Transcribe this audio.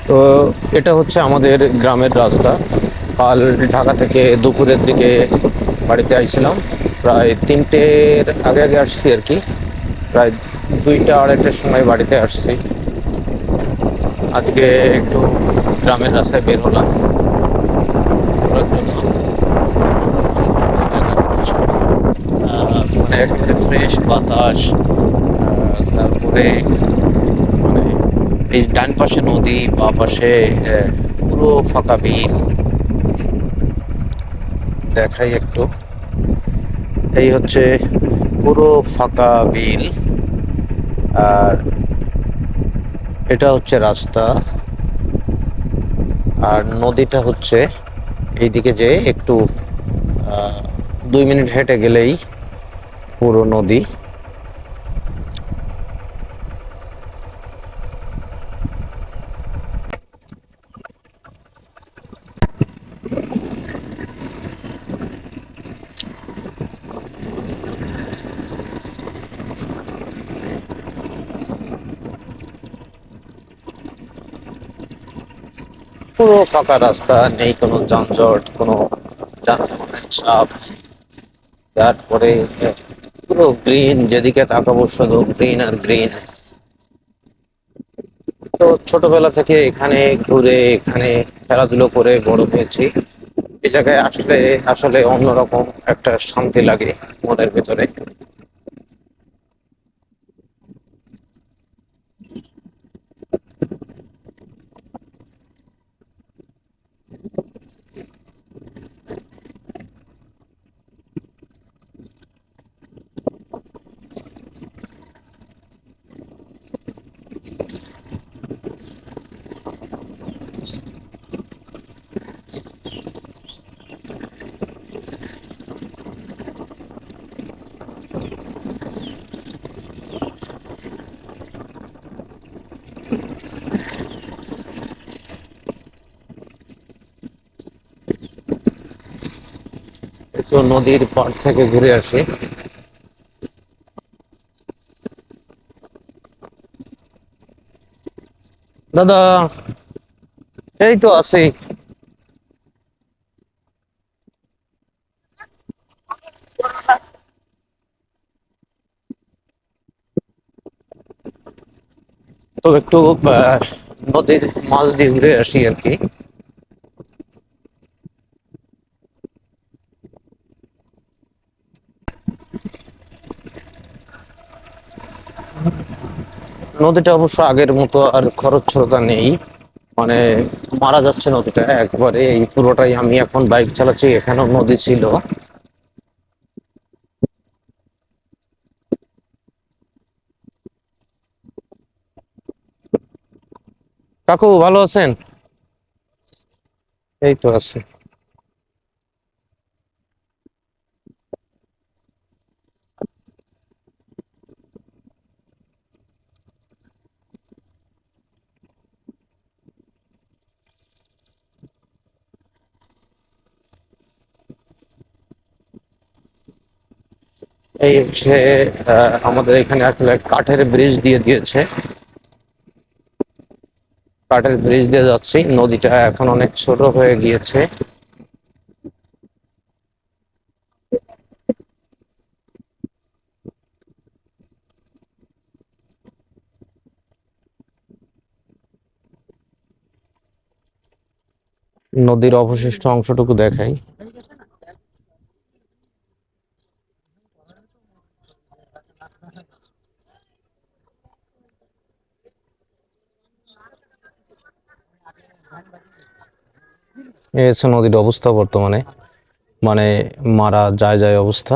তো এটা হচ্ছে আমাদের গ্রামের রাস্তা। কাল ঢাকা থেকে দুপুরের দিকে বাড়িতে আইছিলাম। প্রায় ৩টের আগে আগে আসছি আর কি। প্রায় ২টা ২:৩০টার সময় বাড়িতে আসছি। আজকে একটু গ্রামের রাস্তায় বের হলাম ঘোরার জন্য। সুন্দর জায়গা, মানে একেবারে ফ্রেশ বাতাস। তারপরে মানে এই ডান পাশে নদী, বা পাশে পুরো ফাঁকা বিল। দেখাই একটু, এই হচ্ছে পুরো ফাঁকা বিল। আর এটা হচ্ছে রাস্তা। আর নদীটা হচ্ছে এইদিকে, যে একটু ২ মিনিট হেঁটে গেলেই পুরো নদী। পুরো ফাঁকা রাস্তা, নেই কোনো যানজট, কোনো যানবাহনের চাপ। তারপরে পুরো গ্রিন, যেদিকে তাকাবো শুধু গ্রিন আর গ্রিন। তো ছোটবেলা থেকে এখানে ঘুরে, এখানে খেলাধুলো করে বড় হয়েছি। এই জায়গায় আসলে আসলে অন্যরকম একটা শান্তি লাগে মনের ভিতরে। একটু নদীর পাড় থেকে ঘুরে আসি। দাদা, এই তো আছি। তো একটু নদীর মাছ দিয়ে ঘুরে আসি আর কি। নদীটা অবশ্য আগের মতো আর খরস্রোতা নেই, মানে মারা যাচ্ছে নদীটা একবারে। এই পুরোটাই, আমি এখন বাইক চালাচ্ছি, এখানেও নদী ছিল। কাকু ভালো আছেন? এই তো আছে। এই হচ্ছে আমাদের এখানে আসলে কাঠের ব্রিজ দিয়ে দিয়েছে। কাঠের ব্রিজ দিয়ে যাচ্ছি, নদীটা এখন অনেক ছোট হয়ে গিয়েছে। নদীর অবশিষ্ট অংশটুকু দেখাই। এই হচ্ছে নদীর অবস্থা বর্তমানে, মানে মারা যায় যায় অবস্থা।